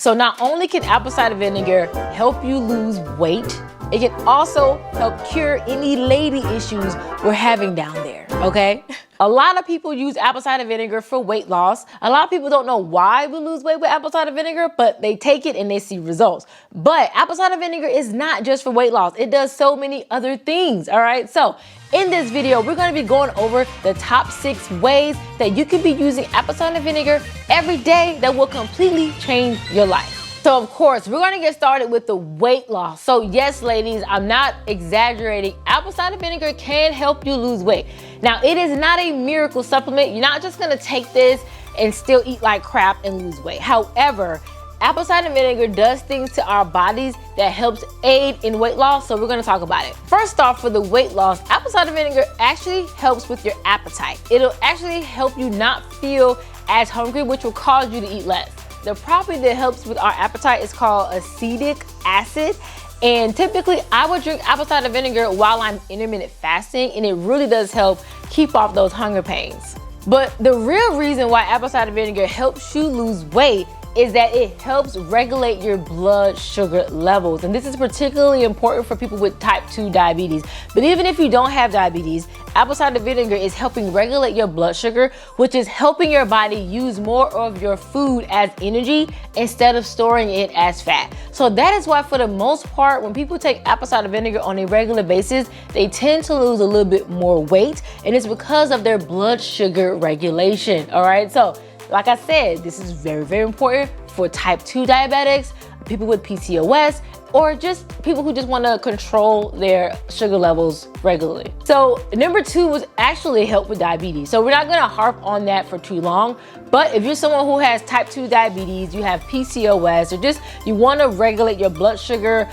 So not only can apple cider vinegar help you lose weight, it can also help cure any lady issues we're having down there, okay? A lot of people use apple cider vinegar for weight loss. A lot of people don't know why we lose weight with apple cider vinegar, but they take it and they see results. But apple cider vinegar is not just for weight loss. It does so many other things, all right? So in this video, we're gonna be going over the top 6 ways that you can be using apple cider vinegar every day that will completely change your life. So of course, we're gonna get started with the weight loss. So yes, ladies, I'm not exaggerating. Apple cider vinegar can help you lose weight. Now, it is not a miracle supplement. You're not just gonna take this and still eat like crap and lose weight. However, apple cider vinegar does things to our bodies that helps aid in weight loss, so we're gonna talk about it. First off, for the weight loss, apple cider vinegar actually helps with your appetite. It'll actually help you not feel as hungry, which will cause you to eat less. The property that helps with our appetite is called acetic acid. And typically I would drink apple cider vinegar while I'm intermittent fasting, and it really does help keep off those hunger pains. But the real reason why apple cider vinegar helps you lose weight is that it helps regulate your blood sugar levels. And this is particularly important for people with type 2 diabetes. But even if you don't have diabetes, apple cider vinegar is helping regulate your blood sugar, which is helping your body use more of your food as energy instead of storing it as fat. So that is why, for the most part, when people take apple cider vinegar on a regular basis, they tend to lose a little bit more weight, and it's because of their blood sugar regulation, all right? So like I said, this is very, very important for type 2 diabetics, people with PCOS, or just people who just want to control their sugar levels regularly. So number 2 was actually help with diabetes. So we're not going to harp on that for too long, but if you're someone who has type 2 diabetes, you have PCOS, or just you want to regulate your blood sugar,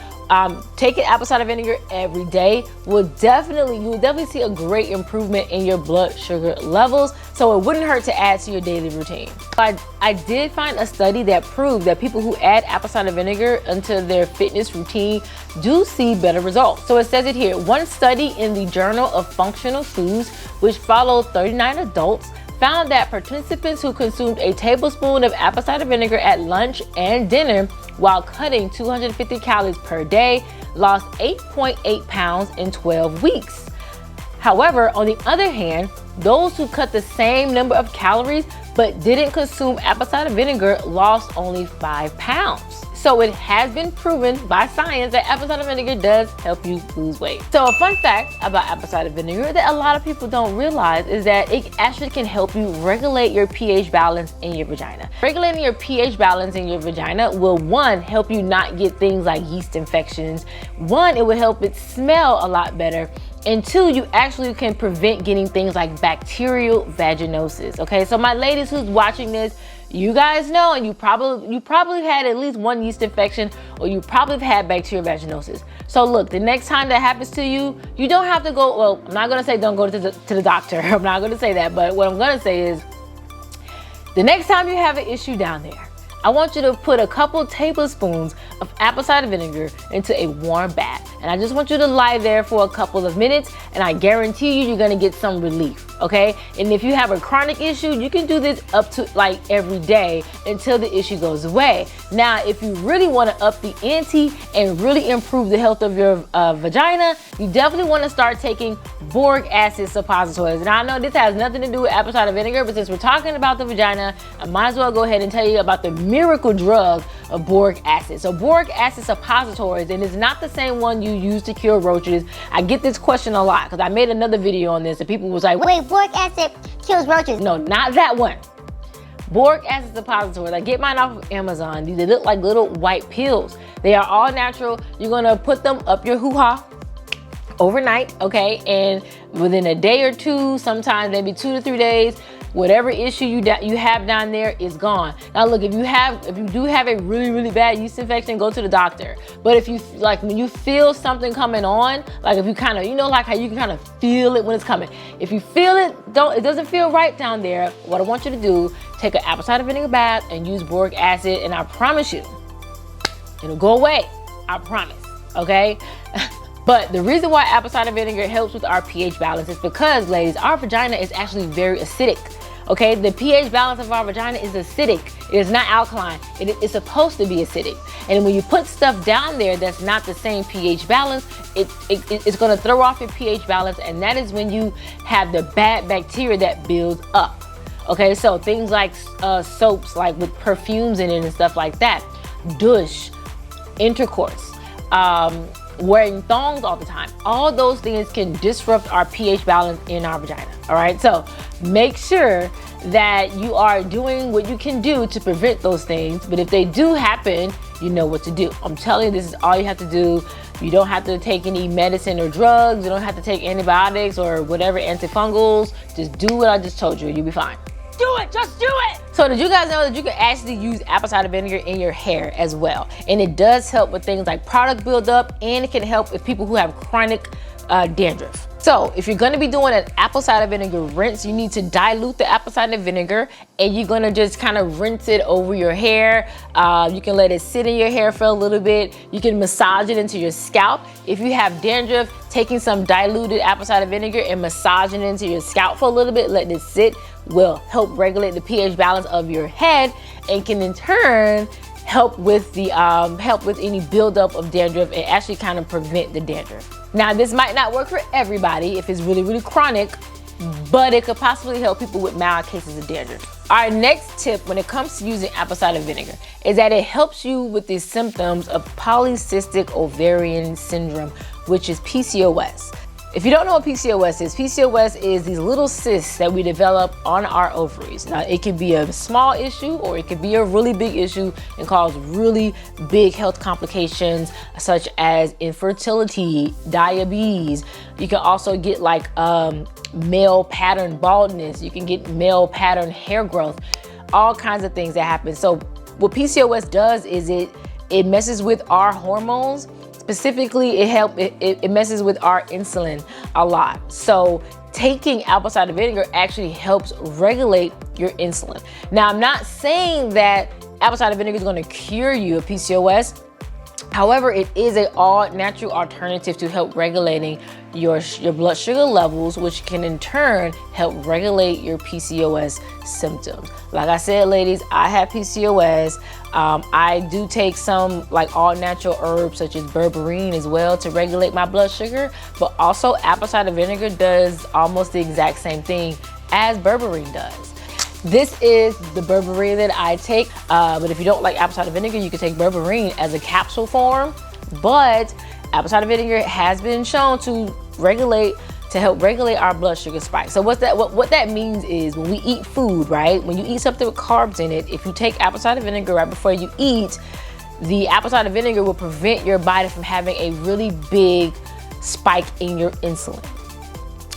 taking apple cider vinegar every day you will definitely see a great improvement in your blood sugar levels. So it wouldn't hurt to add to your daily routine. I did find a study that proved that people who add apple cider vinegar into their fitness routine do see better results. So it says it here. One study in the Journal of Functional Foods, which followed 39 adults, found that participants who consumed a tablespoon of apple cider vinegar at lunch and dinner while cutting 250 calories per day lost 8.8 pounds in 12 weeks. However, on the other hand, those who cut the same number of calories but didn't consume apple cider vinegar lost only 5 pounds. So it has been proven by science that apple cider vinegar does help you lose weight. So a fun fact about apple cider vinegar that a lot of people don't realize is that it actually can help you regulate your pH balance in your vagina. Regulating your pH balance in your vagina will, 1, help you not get things like yeast infections. 1, it will help it smell a lot better. And 2, you actually can prevent getting things like bacterial vaginosis, okay? So my ladies who's watching this, you guys know, and you probably had at least 1 yeast infection, or you probably have had bacterial vaginosis. So look, the next time that happens to you, you don't have to go, well, I'm not gonna say don't go to the doctor. I'm not gonna say that, but what I'm gonna say is, the next time you have an issue down there, I want you to put a couple tablespoons of apple cider vinegar into a warm bath. And I just want you to lie there for a couple of minutes, and I guarantee you, you're gonna get some relief, okay? And if you have a chronic issue, you can do this up to like every day until the issue goes away. Now, if you really wanna up the ante and really improve the health of your vagina, you definitely wanna start taking boric acid suppositories. And I know this has nothing to do with apple cider vinegar, but since we're talking about the vagina, I might as well go ahead and tell you about the miracle drug of boric acid. So boric acid suppositories, and it's not the same one you use to cure roaches. I get this question a lot because I made another video on this and people was like, wait, boric acid kills roaches? No, not that one. Boric acid suppositories, I get mine off of Amazon. They look like little white pills. They are all natural. You're gonna put them up your hoo-ha overnight, okay? And within a day or 2, sometimes maybe 2 to 3 days, whatever issue you have down there is gone. Now look, if you do have a really, really bad yeast infection, go to the doctor. But if you, like when you feel something coming on, like if you kind of, you know, like how you can kind of feel it when it's coming. If you feel it, it doesn't feel right down there, what I want you to do, take an apple cider vinegar bath and use boric acid, and I promise you, it'll go away. I promise, okay? But the reason why apple cider vinegar helps with our pH balance is because, ladies, our vagina is actually very acidic. Okay, the pH balance of our vagina is acidic. It is not alkaline. It's supposed to be acidic. And when you put stuff down there that's not the same pH balance, it's gonna throw off your pH balance, and that is when you have the bad bacteria that builds up. Okay, so things like soaps, like with perfumes in it and stuff like that, douche, intercourse, wearing thongs all the time, all those things can disrupt our pH balance in our vagina. All right, so make sure that you are doing what you can do to prevent those things, but if they do happen, you know what to do. I'm telling you, this is all you have to do. You don't have to take any medicine or drugs. You don't have to take antibiotics or whatever, antifungals. Just do what I just told you and you'll be fine. Do it, just do it. So did you guys know that you can actually use apple cider vinegar in your hair as well? And it does help with things like product buildup, and it can help with people who have chronic dandruff. So if you're gonna be doing an apple cider vinegar rinse, you need to dilute the apple cider vinegar, and you're gonna just kind of rinse it over your hair. You can let it sit in your hair for a little bit. You can massage it into your scalp. If you have dandruff, taking some diluted apple cider vinegar and massaging it into your scalp for a little bit, letting it sit, will help regulate the pH balance of your head, and can in turn help with the any buildup of dandruff and actually kind of prevent the dandruff. Now, this might not work for everybody if it's really, really chronic, but it could possibly help people with mild cases of dandruff. Our next tip when it comes to using apple cider vinegar is that it helps you with the symptoms of polycystic ovarian syndrome, which is PCOS. If you don't know what PCOS is these little cysts that we develop on our ovaries. Now, it can be a small issue or it could be a really big issue and cause really big health complications such as infertility, diabetes. You can also get like male pattern baldness. You can get male pattern hair growth, all kinds of things that happen. So what PCOS does is it messes with our hormones. Specifically, it messes with our insulin a lot. So taking apple cider vinegar actually helps regulate your insulin. Now, I'm not saying that apple cider vinegar is going to cure you of PCOS. However, it is an all-natural alternative to help regulating your blood sugar levels, which can in turn help regulate your PCOS symptoms. Like I said, ladies, I have PCOS. I do take some like all-natural herbs such as berberine as well to regulate my blood sugar, but also apple cider vinegar does almost the exact same thing as berberine does. This is the berberine that I take, but if you don't like apple cider vinegar, you can take berberine as a capsule form, but apple cider vinegar has been shown to help regulate our blood sugar spike. So what that means is when we eat food, right? When you eat something with carbs in it, if you take apple cider vinegar right before you eat, the apple cider vinegar will prevent your body from having a really big spike in your insulin.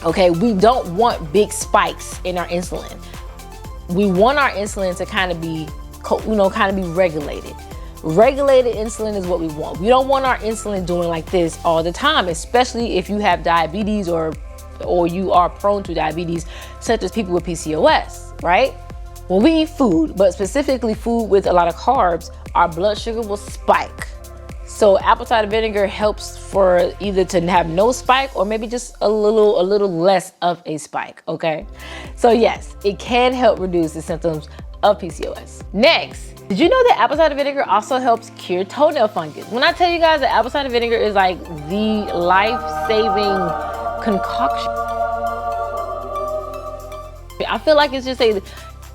Okay, we don't want big spikes in our insulin. We want our insulin to kind of be regulated. Regulated insulin is what we want. We don't want our insulin doing like this all the time, especially if you have diabetes or you are prone to diabetes, such as people with PCOS, right? When we eat food, but specifically food with a lot of carbs, our blood sugar will spike. So apple cider vinegar helps for either to have no spike or maybe just a little less of a spike, okay? So yes, it can help reduce the symptoms of PCOS. Next, did you know that apple cider vinegar also helps cure toenail fungus? When I tell you guys that apple cider vinegar is like the life-saving concoction, I feel like it's just it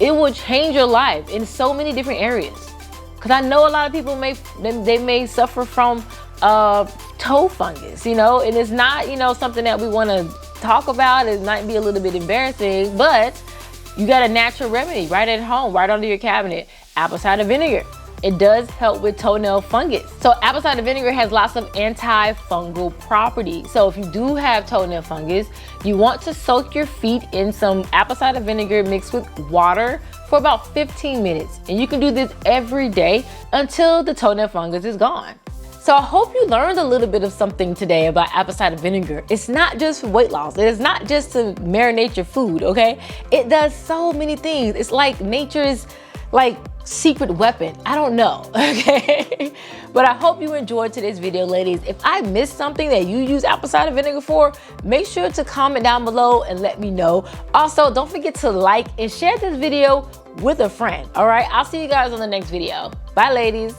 will change your life in so many different areas. Because I know a lot of people may suffer from toe fungus, you know, and it's not, you know, something that we want to talk about. It might be a little bit embarrassing, but you got a natural remedy right at home, right under your cabinet, apple cider vinegar. It does help with toenail fungus. So apple cider vinegar has lots of antifungal properties. So if you do have toenail fungus, you want to soak your feet in some apple cider vinegar mixed with water for about 15 minutes. And you can do this every day until the toenail fungus is gone. So I hope you learned a little bit of something today about apple cider vinegar. It's not just for weight loss. It is not just to marinate your food, okay? It does so many things. It's like nature's like secret weapon. I don't know, okay? But I hope you enjoyed today's video, ladies. If I missed something that you use apple cider vinegar for, make sure to comment down below and let me know. Also, don't forget to like and share this video with a friend, all right? I'll see you guys on the next video. Bye, ladies.